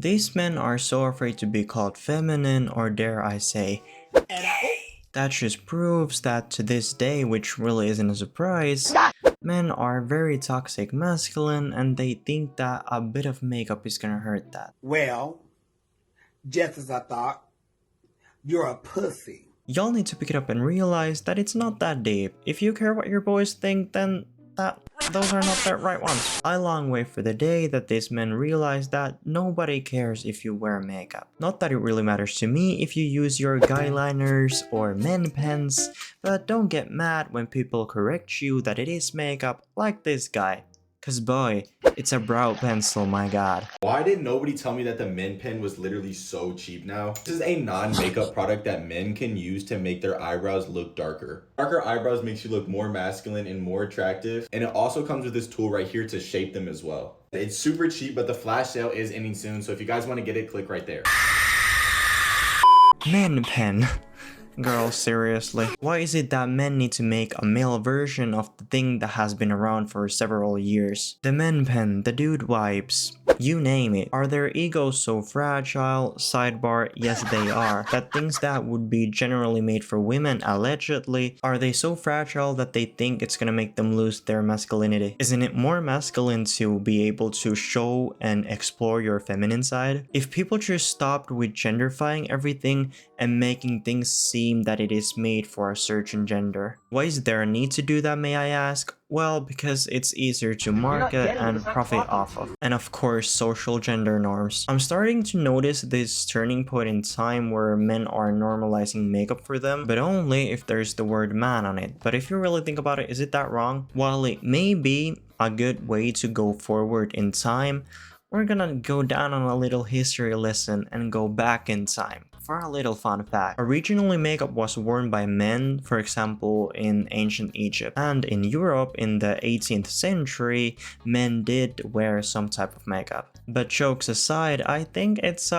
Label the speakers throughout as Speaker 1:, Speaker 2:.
Speaker 1: These men are so afraid to be called feminine, or dare I say, gay. That just proves that to this day, which really isn't a surprise, men are very toxic masculine and they think that a bit of makeup is gonna hurt that.
Speaker 2: Well, just as I thought, you're a pussy.
Speaker 1: Y'all need to pick it up and realize that it's not that deep. If you care what your boys think, then those are not the right ones. I long wait for the day that these men realize that nobody cares if you wear makeup. Not that it really matters to me if you use your guy liners or men pens, but don't get mad when people correct you that it is makeup, like this guy. Cause boy, it's a brow pencil, my god.
Speaker 3: Why did nobody tell me that the men pen was literally so cheap now? This is a non-makeup product that men can use to make their eyebrows look darker. Darker eyebrows makes you look more masculine and more attractive, and it also comes with this tool right here to shape them as well. It's super cheap, but the flash sale is ending soon, so if you guys want to get it, click right there.
Speaker 1: Men pen. Girl, seriously. Why is it that men need to make a male version of the thing that has been around for several years? The men pen, the dude wipes, you name it. Are their egos so fragile? Sidebar, yes they are. That things that would be generally made for women, allegedly, are they so fragile that they think it's gonna make them lose their masculinity? Isn't it more masculine to be able to show and explore your feminine side? If people just stopped with genderifying everything and making things seem that it is made for a certain gender. Why is there a need to do that, may I ask? Well, because it's easier to market and profit off of. And of course, social gender norms. I'm starting to notice this turning point in time where men are normalizing makeup for them, but only if there's the word man on it. But if you really think about it, is it that wrong? While it may be a good way to go forward in time, we're gonna go down on a little history lesson and go back in time. For a little fun fact, originally makeup was worn by men, for example in ancient Egypt, and in Europe in the 18th century, men did wear some type of makeup. But jokes aside, I think it's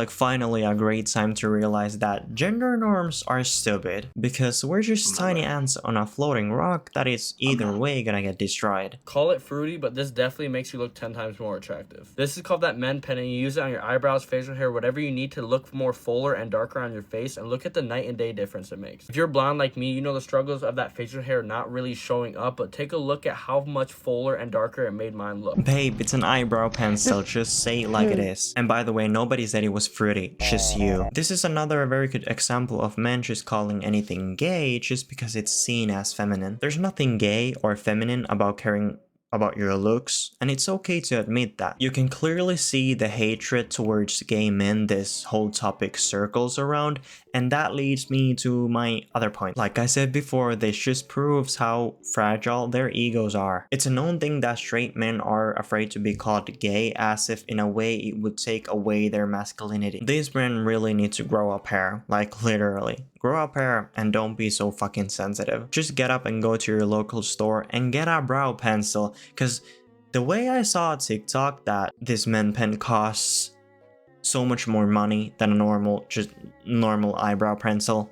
Speaker 1: finally a great time to realize that gender norms are stupid, because we're just tiny ants on a floating rock that is either way gonna get destroyed.
Speaker 4: Call it fruity, but this definitely makes you look 10 times more attractive. This is called that men pen, and you use it on your eyebrows, facial hair, whatever you need to look more fuller and darker on your face, and look at the night and day difference it makes. If you're blonde like me, you know the struggles of that facial hair not really showing up, but take a look at how much fuller and darker it made mine look.
Speaker 1: Babe, it's an eyebrow pencil, just say it like it is. And by the way, nobody said it was fruity, just you. This is another very good example of men just calling anything gay just because it's seen as feminine. There's nothing gay or feminine about caring about your looks, and it's okay to admit that. You can clearly see the hatred towards gay men this whole topic circles around, and that leads me to my other point. Like I said before, this just proves how fragile their egos are. It's a known thing that straight men are afraid to be called gay, as if in a way it would take away their masculinity. These men really need to grow up hair, like literally. Grow up hair and don't be so fucking sensitive. Just get up and go to your local store and get a brow pencil, cause the way I saw on TikTok that this men pen costs so much more money than a normal eyebrow pencil.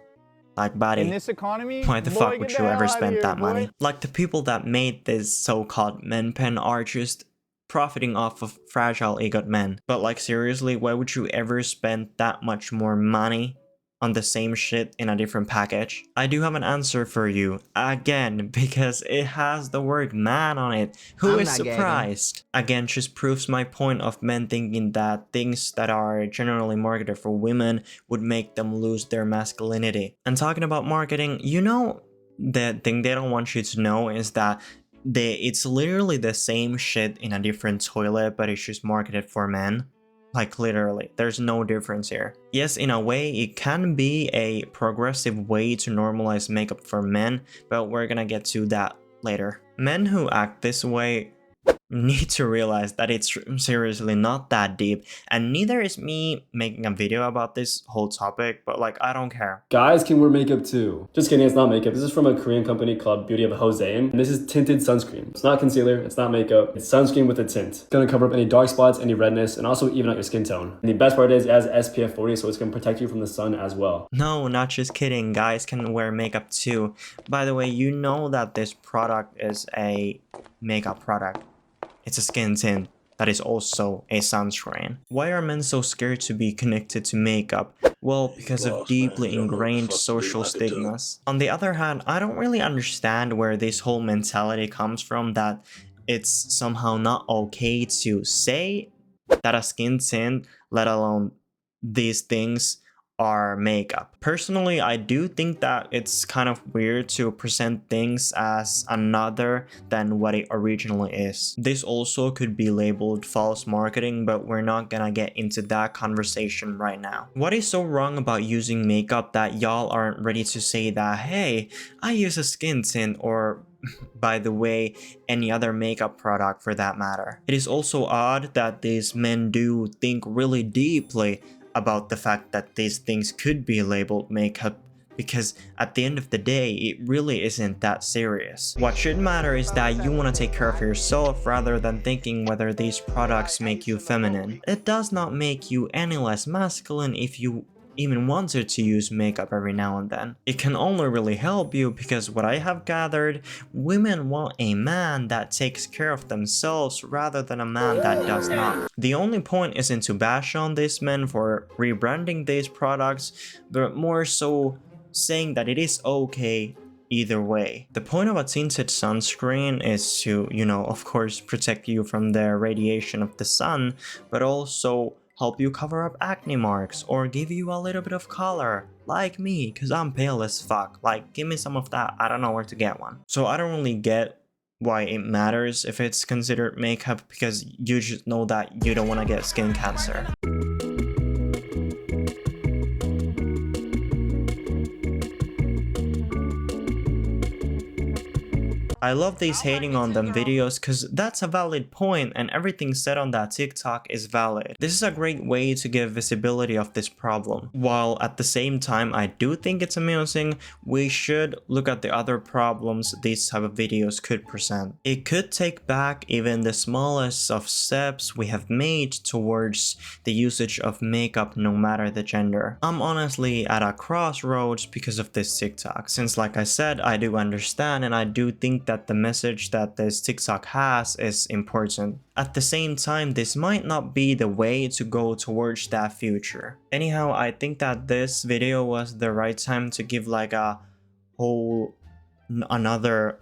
Speaker 1: Like, buddy,
Speaker 5: in this economy,
Speaker 1: why the
Speaker 5: boy,
Speaker 1: fuck
Speaker 5: get
Speaker 1: would
Speaker 5: the
Speaker 1: you
Speaker 5: hell
Speaker 1: ever
Speaker 5: outta
Speaker 1: spend
Speaker 5: here,
Speaker 1: that
Speaker 5: boy.
Speaker 1: money? Like, the people that made this so-called men pen are just profiting off of fragile egoed men. But like, seriously, why would you ever spend that much more money on the same shit in a different package? I do have an answer for you, again, because it has the word man on it. Who is surprised? Again, just proves my point of men thinking that things that are generally marketed for women would make them lose their masculinity. And talking about marketing, you know, the thing they don't want you to know is that it's literally the same shit in a different toilet, but it's just marketed for men. Like, literally, there's no difference here. Yes, in a way, it can be a progressive way to normalize makeup for men, but we're gonna get to that later. Men who act this way need to realize that it's seriously not that deep, and neither is me making a video about this whole topic, but like, I don't care.
Speaker 6: Guys can wear makeup too. Just kidding, it's not makeup. This is from a Korean company called Beauty of Jose, and this is tinted sunscreen. It's not concealer, it's not makeup, it's sunscreen with a tint. It's gonna cover up any dark spots, any redness, and also even out your skin tone. And the best part is it has SPF 40, so it's gonna protect you from the sun as well.
Speaker 1: No, not just kidding, guys can wear makeup too. By the way, you know that this product is a makeup product. It's a skin tint. that is also a sunscreen. Why are men so scared to be connected to makeup? Well, because of deeply ingrained social stigmas. On the other hand, I don't really understand where this whole mentality comes from that it's somehow not okay to say that a skin tint, let alone these things, are makeup. Personally, I do think that it's kind of weird to present things as another than what it originally is. This also could be labeled false marketing, but we're not gonna get into that conversation right now. What is so wrong about using makeup that y'all aren't ready to say that, hey, I use a skin tint, or by the way, any other makeup product for that matter? It is also odd that these men do think really deeply about the fact that these things could be labeled makeup, because at the end of the day, it really isn't that serious. What should matter is that you want to take care of yourself rather than thinking whether these products make you feminine. It does not make you any less masculine if you even wanted to use makeup every now and then. It can only really help you because what I have gathered, women want a man that takes care of themselves rather than a man that does not. The only point isn't to bash on these men for rebranding these products, but more so saying that it is okay either way. The point of a tinted sunscreen is to, of course, protect you from the radiation of the sun, but also help you cover up acne marks or give you a little bit of color, like me, because I'm pale as fuck. Like, give me some of that. I don't know where to get one. So I don't really get why it matters if it's considered makeup, because you just know that you don't want to get skin cancer. I love these hating on them videos because that's a valid point and everything said on that TikTok is valid. This is a great way to give visibility of this problem. While at the same time I do think it's amusing, we should look at the other problems these type of videos could present. It could take back even the smallest of steps we have made towards the usage of makeup no matter the gender. I'm honestly at a crossroads because of this TikTok, since like I said, I do understand and I do think that the message that this TikTok has is important. At the same time, this might not be the way to go towards that future. Anyhow, I think that this video was the right time to give like a whole another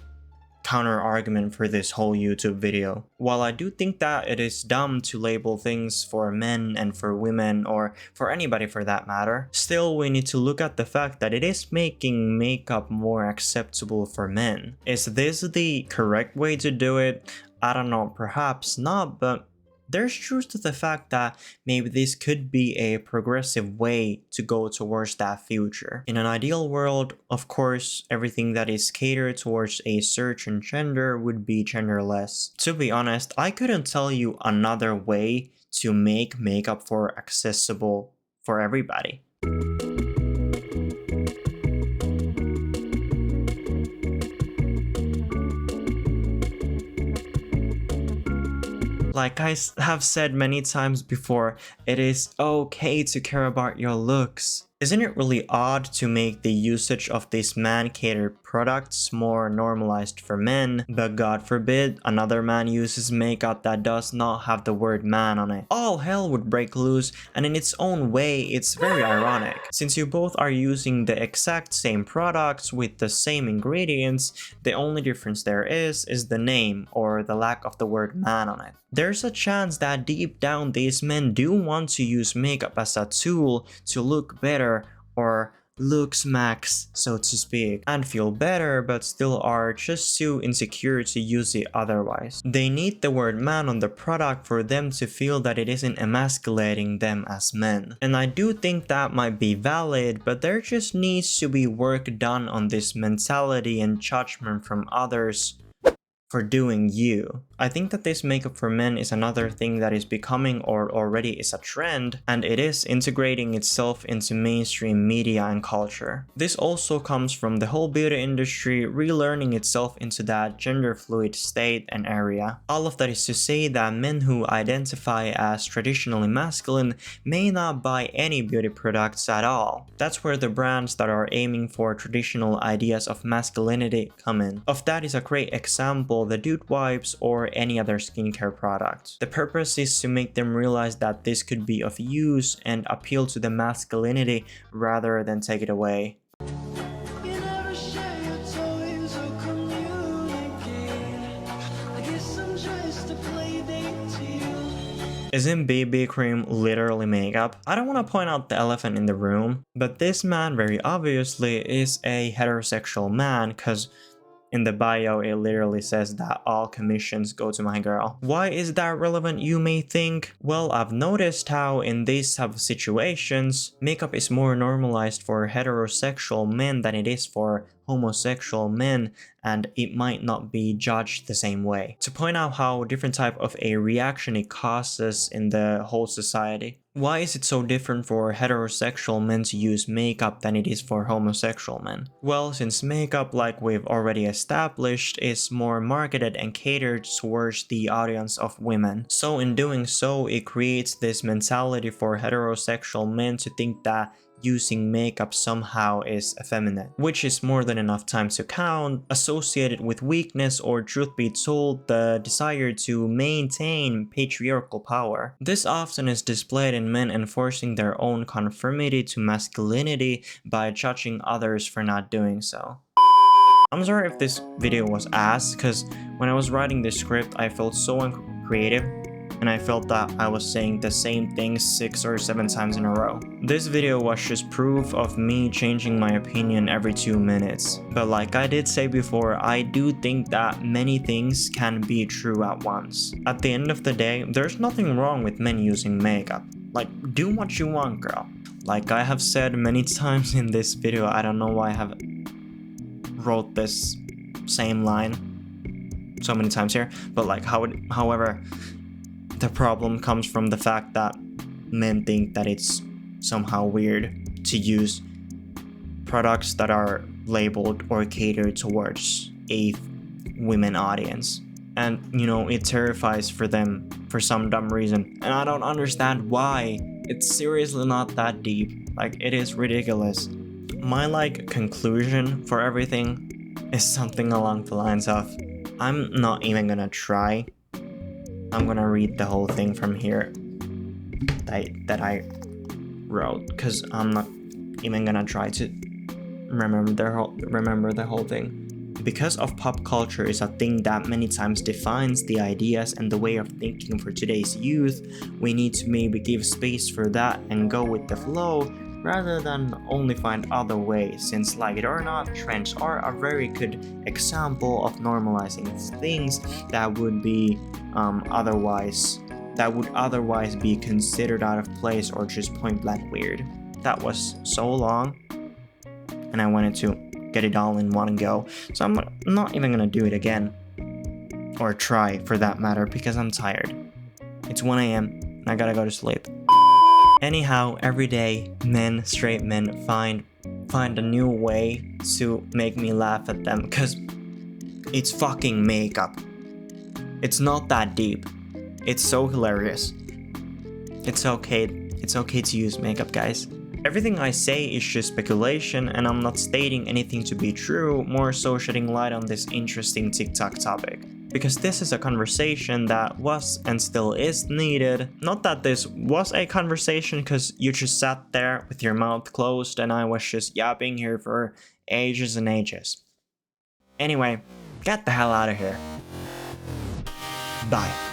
Speaker 1: counter argument for this whole YouTube video. While I do think that it is dumb to label things for men and for women, or for anybody for that matter, still we need to look at the fact that it is making makeup more acceptable for men. Is this the correct way to do it? I don't know, perhaps not, but there's truth to the fact that maybe this could be a progressive way to go towards that future. In an ideal world, of course, everything that is catered towards a certain gender would be genderless. To be honest, I couldn't tell you another way to make makeup for accessible for everybody. Like I have said many times before, it is okay to care about your looks. Isn't it really odd to make the usage of these man-catered products more normalized for men, but God forbid another man uses makeup that does not have the word man on it? All hell would break loose, and in its own way, it's very ironic. Since you both are using the exact same products with the same ingredients, the only difference there is the name or the lack of the word man on it. There's a chance that deep down these men do want to use makeup as a tool to look better, or looks max, so to speak, and feel better, but still are just too insecure to use it otherwise. They need the word man on the product for them to feel that it isn't emasculating them as men. And I do think that might be valid, but there just needs to be work done on this mentality and judgment from others for doing you. I think that this makeup for men is another thing that is becoming, or already is, a trend, and it is integrating itself into mainstream media and culture. This also comes from the whole beauty industry relearning itself into that gender fluid state and area. All of that is to say that men who identify as traditionally masculine may not buy any beauty products at all. That's where the brands that are aiming for traditional ideas of masculinity come in. Of that is a great example example the dude wipes or any other skincare product. The purpose is to make them realize that this could be of use and appeal to the masculinity rather than take it away.
Speaker 5: You never share your toys or communicate. I guess I'm just a playdate to you.
Speaker 1: Isn't BB cream literally makeup? I don't want to point out the elephant in the room, but this man very obviously is a heterosexual man because in the bio it literally says that all commissions go to my girl. Why is that relevant, you may think? Well, I've noticed how in these type of situations, makeup is more normalized for heterosexual men than it is for homosexual men, and it might not be judged the same way. To point out how different type of a reaction it causes in the whole society. Why is it so different for heterosexual men to use makeup than it is for homosexual men? Well, since makeup, like we've already established, is more marketed and catered towards the audience of women. So in doing so, it creates this mentality for heterosexual men to think that using makeup somehow is effeminate, which is more than enough time to count, associated with weakness or, truth be told, the desire to maintain patriarchal power. This often is displayed in men enforcing their own conformity to masculinity by judging others for not doing so. I'm sorry if this video was ass, because when I was writing this script I felt so uncreative and I felt that I was saying the same thing 6 or 7 times in a row. This video was just proof of me changing my opinion every 2 minutes. But like I did say before, I do think that many things can be true at once. At the end of the day, there's nothing wrong with men using makeup. Like, do what you want, girl. Like I have said many times in this video, I don't know why I have wrote this same line so many times here, but like however, the problem comes from the fact that men think that it's somehow weird to use products that are labeled or catered towards a women audience. And you know, it terrifies for them for some dumb reason. And I don't understand why. It's seriously not that deep. Like, it is ridiculous. My like conclusion for everything is something along the lines of, I'm not even gonna try. I'm gonna read the whole thing from here that I wrote, because I'm not even gonna try to remember the whole thing. Because of pop culture is a thing that many times defines the ideas and the way of thinking for today's youth, we need to maybe give space for that and go with the flow rather than only find other ways, since like it or not, trends are a very good example of normalizing things that would be otherwise be considered out of place or just point blank weird. That was so long and I wanted to get it all in one go, so I'm not even gonna do it again, or try for that matter, because I'm tired. It's 1 AM and I gotta go to sleep. Anyhow, every day straight men find a new way to make me laugh at them, because it's fucking makeup. It's not that deep. It's so hilarious. It's okay to use makeup, guys. Everything I say is just speculation, and I'm not stating anything to be true, more so shedding light on this interesting TikTok topic. Because this is a conversation that was and still is needed. Not that this was a conversation because you just sat there with your mouth closed and I was just yapping here for ages and ages. Anyway, get the hell out of here. Bye.